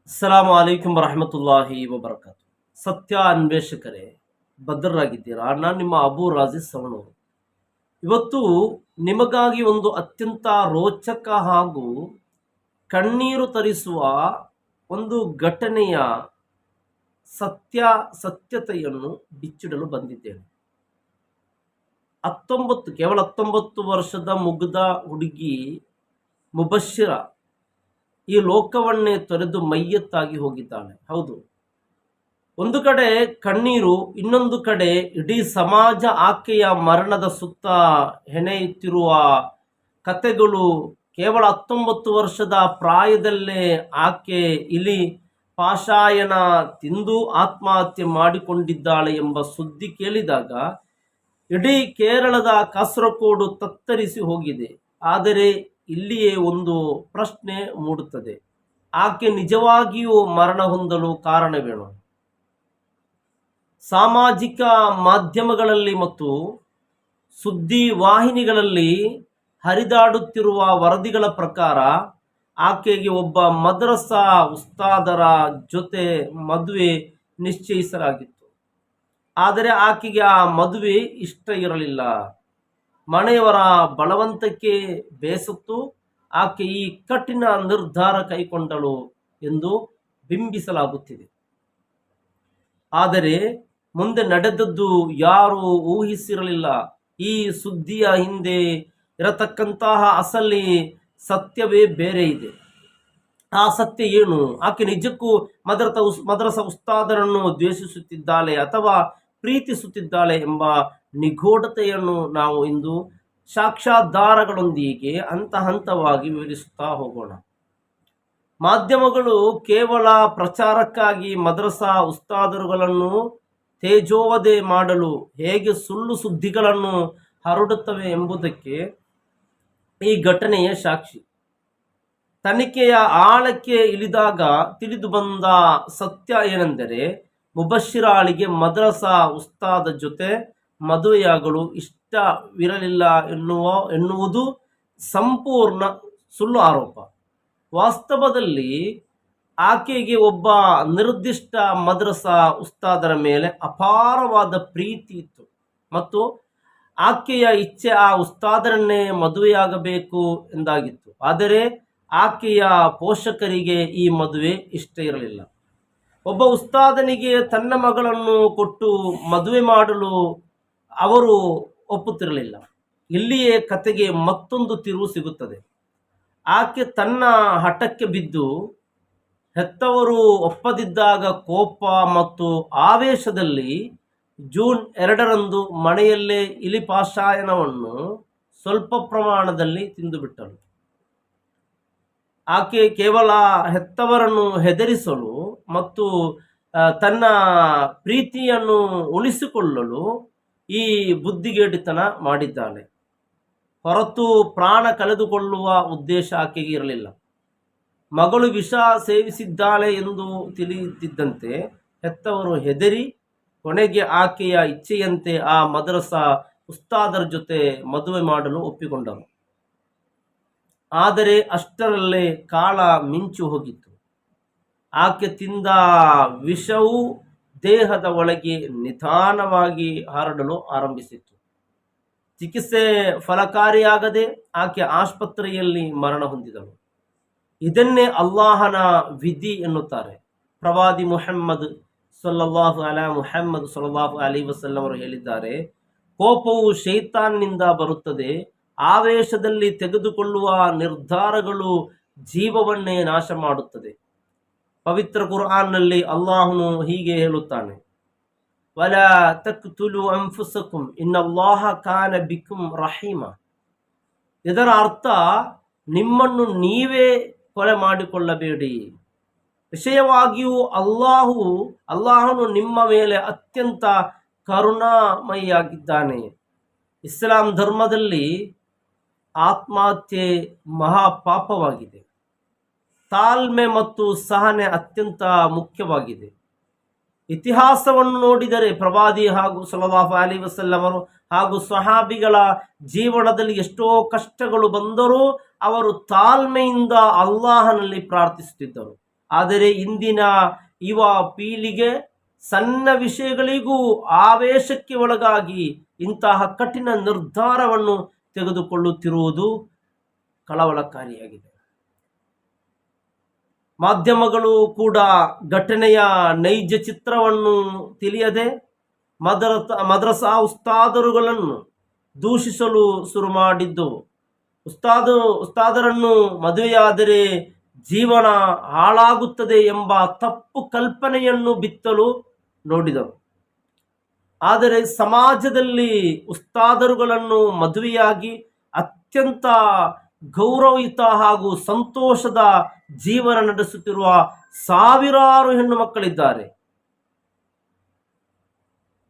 ಅಸ್ಸಲಾಮು ಅಲೈಕುಂ ವರಹಮತುಲ್ಲಾಹಿ ವಬರಕಾತು. ಸತ್ಯ ಅನ್ವೇಷಕರೇ, ಭದ್ರರಾಗಿದ್ದೀರಾ? ನಾನು ನಿಮ್ಮ ಅಬು ರಾಜಿಸ್ ಸವಣೂರು. ಇವತ್ತು ನಿಮಗಾಗಿ ಒಂದು ಅತ್ಯಂತ ರೋಚಕ ಹಾಗೂ ಕಣ್ಣೀರು ತರಿಸುವ ಒಂದು ಘಟನೆಯ ಸತ್ಯತೆಯನ್ನು ಬಿಚ್ಚಿಡಲು ಬಂದಿದ್ದೇನೆ. ಕೇವಲ 19 ವರ್ಷದ ಮುಗ್ಧ ಹುಡುಗಿ ಮುಬಶ್ಶಿರ ಈ ಲೋಕವನ್ನೇ ತೊರೆದು ಮೈಯತ್ತಾಗಿ ಹೋಗಿದ್ದಾಳೆ. ಹೌದು, ಒಂದು ಕಡೆ ಕಣ್ಣೀರು, ಇನ್ನೊಂದು ಕಡೆ ಇಡೀ ಸಮಾಜ ಆಕೆಯ ಮರಣದ ಸುತ್ತ ಹೆಣೆಯುತ್ತಿರುವ ಕತೆಗಳು. ಕೇವಲ 19 ವರ್ಷದ ಪ್ರಾಯದಲ್ಲೇ ಆಕೆ ಇಲಿ ಪಾಷಾಯನ ತಿಂದು ಆತ್ಮಹತ್ಯೆ ಮಾಡಿಕೊಂಡಿದ್ದಾಳೆ ಎಂಬ ಸುದ್ದಿ ಕೇಳಿದಾಗ ಇಡೀ ಕೇರಳದ ಕಾಸರಗೋಡು ತತ್ತರಿಸಿ ಹೋಗಿದೆ. ಆದರೆ ಇಲ್ಲಿಯೇ ಒಂದು ಪ್ರಶ್ನೆ ಮೂಡುತ್ತದೆ: ಆಕೆ ನಿಜವಾಗಿಯೂ ಮರಣ ಹೊಂದಲು ಕಾರಣವೇನು? ಸಾಮಾಜಿಕ ಮಾಧ್ಯಮಗಳಲ್ಲಿ ಮತ್ತು ಸುದ್ದಿ ವಾಹಿನಿಗಳಲ್ಲಿ ಹರಿದಾಡುತ್ತಿರುವ ವರದಿಗಳ ಪ್ರಕಾರ ಆಕೆಗೆ ಒಬ್ಬ ಮದ್ರಸಾ ಉಸ್ತಾದರ ಜೊತೆ ಮದುವೆ ನಿಶ್ಚಯಿಸಲಾಗಿತ್ತು. ಆದರೆ ಆಕೆಗೆ ಆ ಮದುವೆ ಇಷ್ಟ ಇರಲಿಲ್ಲ. ಮನೆಯವರ ಬಲವಂತಕ್ಕೆ ಬೇಸತ್ತು ಆಕೆ ಈ ಕಠಿಣ ನಿರ್ಧಾರ ಕೈಗೊಂಡಳು ಎಂದು ಬಿಂಬಿಸಲಾಗುತ್ತಿದೆ. ಆದರೆ ಮುಂದೆ ನಡೆದದ್ದು ಯಾರು ಊಹಿಸಿರಲಿಲ್ಲ. ಈ ಸುದ್ದಿಯ ಹಿಂದೆ ಇರತಕ್ಕಂತಹ ಅಸಲಿ ಸತ್ಯವೇ ಬೇರೆ ಇದೆ. ಆ ಸತ್ಯ ಏನು? ಆಕೆ ನಿಜಕ್ಕೂ ಮದ್ರಸಾ ಉಸ್ತಾದರನ್ನು ದ್ವೇಷಿಸುತ್ತಿದ್ದಾಳೆ ಅಥವಾ ಪ್ರೀತಿಸುತ್ತಿದ್ದಾಳೆ ಎಂಬ ನಿಗೂಢತೆಯನ್ನು ನಾವು ಇಂದು ಸಾಕ್ಷ್ಯಾಧಾರಗಳೊಂದಿಗೆ ಹಂತವಾಗಿ ವಿವರಿಸುತ್ತಾ ಹೋಗೋಣ. ಮಾಧ್ಯಮಗಳು ಕೇವಲ ಪ್ರಚಾರಕ್ಕಾಗಿ ಮದ್ರಸಾ ಉಸ್ತಾದರುಗಳನ್ನು ತೇಜೋವಧೆ ಮಾಡಲು ಹೇಗೆ ಸುಳ್ಳು ಸುದ್ದಿಗಳನ್ನು ಹರಡುತ್ತವೆ ಎಂಬುದಕ್ಕೆ ಈ ಘಟನೆಯ ಸಾಕ್ಷಿ. ತನಿಖೆಯ ಆಳಕ್ಕೆ ಇಳಿದಾಗ ತಿಳಿದು ಬಂದ ಸತ್ಯ ಏನೆಂದರೆ, ಮುಬಶ್ಶಿರಾಳಿಗೆ ಮದ್ರಸಾ ಉಸ್ತಾದ ಜೊತೆ ಮದುವೆಯಾಗಲು ಇಷ್ಟವಿರಲಿಲ್ಲ ಎನ್ನುವುದು ಸಂಪೂರ್ಣ ಸುಳ್ಳು ಆರೋಪ. ವಾಸ್ತವದಲ್ಲಿ ಆಕೆಗೆ ಒಬ್ಬ ನಿರ್ದಿಷ್ಟ ಮದ್ರಸಾ ಉಸ್ತಾದರ ಮೇಲೆ ಅಪಾರವಾದ ಪ್ರೀತಿ ಇತ್ತು ಮತ್ತು ಆಕೆಯ ಇಚ್ಛೆ ಆ ಉಸ್ತಾದರನ್ನೇ ಮದುವೆಯಾಗಬೇಕು ಎಂದಾಗಿತ್ತು. ಆದರೆ ಆಕೆಯ ಪೋಷಕರಿಗೆ ಈ ಮದುವೆ ಇಷ್ಟ ಇರಲಿಲ್ಲ. ಒಬ್ಬ ಉಸ್ತಾದನಿಗೆ ತನ್ನ ಮಗಳನ್ನು ಕೊಟ್ಟು ಮದುವೆ ಮಾಡಲು ಅವರು ಒಪ್ಪುತ್ತಿರಲಿಲ್ಲ. ಇಲ್ಲಿಯೇ ಕತೆಗೆ ಮತ್ತೊಂದು ತಿರುವು ಸಿಗುತ್ತದೆ. ಆಕೆ ತನ್ನ ಹಠಕ್ಕೆ ಬಿದ್ದು ಹೆತ್ತವರು ಒಪ್ಪದಿದ್ದಾಗ ಕೋಪ ಮತ್ತು ಆವೇಶದಲ್ಲಿ ಜೂನ್ 2ರಂದು ಮನೆಯಲ್ಲೇ ಇಲಿಪಾಷಾಯನವನ್ನು ಸ್ವಲ್ಪ ಪ್ರಮಾಣದಲ್ಲಿ ತಿಂದುಬಿಟ್ಟಳು. ಆಕೆ ಕೇವಲ ಹೆತ್ತವರನ್ನು ಹೆದರಿಸಲು ಮತ್ತು ತನ್ನ ಪ್ರೀತಿಯನ್ನು ಉಳಿಸಿಕೊಳ್ಳಲು ಈ ಬುದ್ಧಿಗೇಡಿತನ ಮಾಡಿದ್ದಾಳೆ ಹೊರತು ಪ್ರಾಣ ಕಳೆದುಕೊಳ್ಳುವ ಉದ್ದೇಶ ಆಕೆಗೆ ಇರಲಿಲ್ಲ. ಮಗಳು ವಿಷ ಸೇವಿಸಿದ್ದಾಳೆ ಎಂದು ತಿಳಿಯುತ್ತಿದ್ದಂತೆ ಹೆತ್ತವರು ಹೆದರಿ ಕೊನೆಗೆ ಆಕೆಯ ಇಚ್ಛೆಯಂತೆ ಆ ಮದ್ರಸಾ ಉಸ್ತಾದರ ಜೊತೆ ಮದುವೆ ಮಾಡಲು ಒಪ್ಪಿಕೊಂಡರು. ಆದರೆ ಅಷ್ಟರಲ್ಲೇ ಕಾಲ ಮಿಂಚು ಹೋಗಿತ್ತು. ಆಕೆ ತಿಂದ ವಿಷವು ದೇಹದ ಒಳಗೆ ನಿಧಾನವಾಗಿ ಹರಡಲು ಆರಂಭಿಸಿತ್ತು. ಚಿಕಿತ್ಸೆ ಫಲಕಾರಿಯಾಗದೆ ಆಕೆ ಆಸ್ಪತ್ರೆಯಲ್ಲಿ ಮರಣ ಹೊಂದಿದಳು. ಇದನ್ನೇ ಅಲ್ಲಾಹನ ವಿಧಿ ಎನ್ನುತ್ತಾರೆ. ಪ್ರವಾದಿ ಮುಹಮ್ಮದ್ ಸಲ್ಲಲ್ಲಾಹು ಅಲೈಹಿ ವಸಲ್ಲಂ ಅವರು ಹೇಳಿದ್ದಾರೆ, ಕೋಪವು ಶೈತಾನ್ನಿಂದ ಬರುತ್ತದೆ. ಆವೇಶದಲ್ಲಿ ತೆಗೆದುಕೊಳ್ಳುವ ನಿರ್ಧಾರಗಳು ಜೀವವನ್ನೇ ನಾಶ ಮಾಡುತ್ತದೆ. ಪವಿತ್ರ ಕುರ್ಆನ್ನಲ್ಲಿ ಅಲ್ಲಾಹನು ಹೀಗೆ ಹೇಳುತ್ತಾನೆ, ವಲಾ ತಕ್ತುಲು ಅನ್ಫುಸಕುಂ ಇನ್ನಲ್ಲಾಹ ಕಾನ ಬಿಕುಂ ರಹೀಮ. ಇದರ ಅರ್ಥ, ನಿಮ್ಮನ್ನು ನೀವೇ ಕೊಲೆ ಮಾಡಿಕೊಳ್ಳಬೇಡಿ. ವಿಷಯವಾಗಿಯೂ ಅಲ್ಲಾಹನು ನಿಮ್ಮ ಮೇಲೆ ಅತ್ಯಂತ ಕರುಣಾಮಯಿಯಾಗಿದ್ದಾನೆ. ಇಸ್ಲಾಂ ಧರ್ಮದಲ್ಲಿ ಆತ್ಮಹತ್ಯೆ ಮಹಾಪಾಪವಾಗಿದೆ. ತಾಳ್ಮೆ ಮತ್ತು ಸಹನೆ ಅತ್ಯಂತ ಮುಖ್ಯವಾಗಿದೆ. ಇತಿಹಾಸವನ್ನು ನೋಡಿದರೆ ಪ್ರವಾದಿ ಹಾಗೂ ಸಲ್ಲಲ್ಲಾಹು ಅಲೈಹಿ ವಸಲ್ಲಂ ಅವರು ಹಾಗೂ ಸ್ವಹಾಬಿಗಳ ಜೀವನದಲ್ಲಿ ಎಷ್ಟೋ ಕಷ್ಟಗಳು ಬಂದರೂ ಅವರು ತಾಳ್ಮೆಯಿಂದ ಅಲ್ಲಾಹನಲ್ಲಿ ಪ್ರಾರ್ಥಿಸುತ್ತಿದ್ದರು. ಆದರೆ ಇಂದಿನ ಯುವ ಪೀಳಿಗೆ ಸಣ್ಣ ವಿಷಯಗಳಿಗೂ ಆವೇಶಕ್ಕೆ ಒಳಗಾಗಿ ಇಂತಹ ಕಠಿಣ ನಿರ್ಧಾರವನ್ನು ತೆಗೆದುಕೊಳ್ಳುತ್ತಿರುವುದು ಕಳವಳಕಾರಿಯಾಗಿದೆ. ಮಾಧ್ಯಮಗಳು ಕೂಡ ಘಟನೆಯ ನೈಜ ಚಿತ್ರವನ್ನು ತಿಳಿಯದೆ ಮದ್ರಸಾ ಉಸ್ತಾದರುಗಳನ್ನು ದೂಷಿಸಲು ಶುರು ಮಾಡಿದ್ದು. ಉಸ್ತಾದರನ್ನು ಮದುವೆಯಾದರೆ ಜೀವನ ಹಾಳಾಗುತ್ತದೆ ಎಂಬ ತಪ್ಪು ಕಲ್ಪನೆಯನ್ನು ಬಿತ್ತಲು ನೋಡಿದರು. ಆದರೆ ಸಮಾಜದಲ್ಲಿ ಉಸ್ತಾದರುಗಳನ್ನು ಮದುವೆಯಾಗಿ ಅತ್ಯಂತ ಗೌರವಯುತ ಹಾಗೂ ಸಂತೋಷದ ಜೀವನ ನಡೆಸುತ್ತಿರುವ ಸಾವಿರಾರು ಹೆಣ್ಣು ಮಕ್ಕಳಿದ್ದಾರೆ.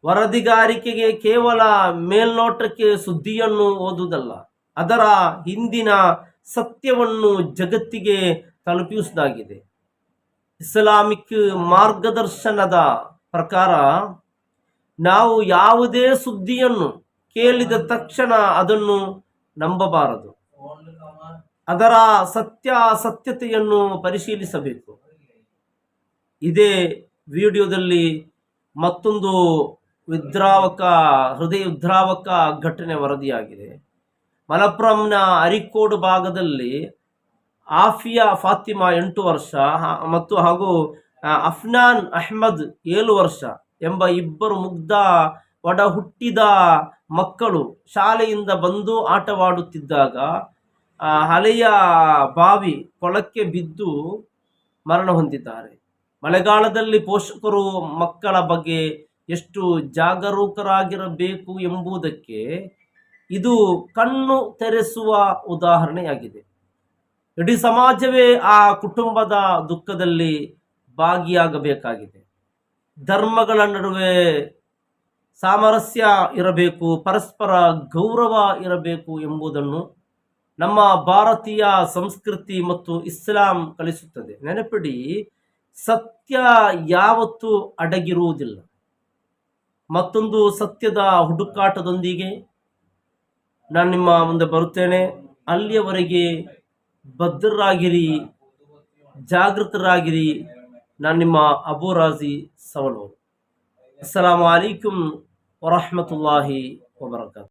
ವರದಿಗಾರಿಕೆಗೆ ಕೇವಲ ಮೇಲ್ನೋಟಕ್ಕೆ ಸುದ್ದಿಯನ್ನು ಓದುವುದಲ್ಲ, ಅದರ ಹಿಂದಿನ ಸತ್ಯವನ್ನು ಜಗತ್ತಿಗೆ ತಲುಪಿಸುವುದಾಗಿದೆ. ಇಸ್ಲಾಮಿಕ್ ಮಾರ್ಗದರ್ಶನದ ಪ್ರಕಾರ ನಾವು ಯಾವುದೇ ಸುದ್ದಿಯನ್ನು ಕೇಳಿದ ತಕ್ಷಣ ಅದನ್ನು ನಂಬಬಾರದು. ಅದರ ಸತ್ಯತೆಯನ್ನು ಪರಿಶೀಲಿಸಬೇಕು. ಇದೇ ವಿಡಿಯೋದಲ್ಲಿ ಮತ್ತೊಂದು ಹೃದಯ ವಿದ್ರಾವಕ ಘಟನೆ ವರದಿಯಾಗಿದೆ. ಮಲಪ್ಪುರಂನ ಅರಿಕೋಡು ಭಾಗದಲ್ಲಿ ಆಫಿಯಾ ಫಾತಿಮಾ 8 ವರ್ಷ ಮತ್ತು ಹಾಗೂ ಅಫ್ನಾನ್ ಅಹ್ಮದ್ 7 ವರ್ಷ ಎಂಬ ಇಬ್ಬರು ಮುಗ್ಧ ಒಡ ಹುಟ್ಟಿದ ಮಕ್ಕಳು ಶಾಲೆಯಿಂದ ಬಂದು ಆಟವಾಡುತ್ತಿದ್ದಾಗ ಹಳೆಯ ಬಾವಿ ಕೊಳಕ್ಕೆ ಬಿದ್ದು ಮರಣ ಹೊಂದಿದ್ದಾರೆ. ಮಳೆಗಾಲದಲ್ಲಿ ಪೋಷಕರು ಮಕ್ಕಳ ಬಗ್ಗೆ ಎಷ್ಟು ಜಾಗರೂಕರಾಗಿರಬೇಕು ಎಂಬುದಕ್ಕೆ ಇದು ಕಣ್ಣು ತೆರೆಸುವ ಉದಾಹರಣೆಯಾಗಿದೆ. ಇಡೀ ಸಮಾಜವೇ ಆ ಕುಟುಂಬದ ದುಃಖದಲ್ಲಿ ಭಾಗಿಯಾಗಬೇಕಾಗಿದೆ. ಧರ್ಮಗಳ ನಡುವೆ ಸಾಮರಸ್ಯ ಇರಬೇಕು, ಪರಸ್ಪರ ಗೌರವ ಇರಬೇಕು ಎಂಬುದನ್ನು ನಮ್ಮ ಭಾರತೀಯ ಸಂಸ್ಕೃತಿ ಮತ್ತು ಇಸ್ಲಾಂ ಕಲಿಸುತ್ತದೆ. ನೆನಪಿಡಿ, ಸತ್ಯ ಯಾವತ್ತೂ ಅಡಗಿರುವುದಿಲ್ಲ. ಮತ್ತೊಂದು ಸತ್ಯದ ಹುಡುಕಾಟದೊಂದಿಗೆ ನಾನು ನಿಮ್ಮ ಮುಂದೆ ಬರುತ್ತೇನೆ. ಅಲ್ಲಿಯವರೆಗೆ ಭದ್ರರಾಗಿರಿ, ಜಾಗೃತರಾಗಿರಿ. ನಾನು ನಿಮ್ಮ ಅಬು ರಾಜಿ ಸವಲೂರು. ಅಸ್ಸಲಾಮು ಅಲೈಕುಂ ವರಹಮತುಲ್ಲಾಹಿ ವಬರಕಾತು.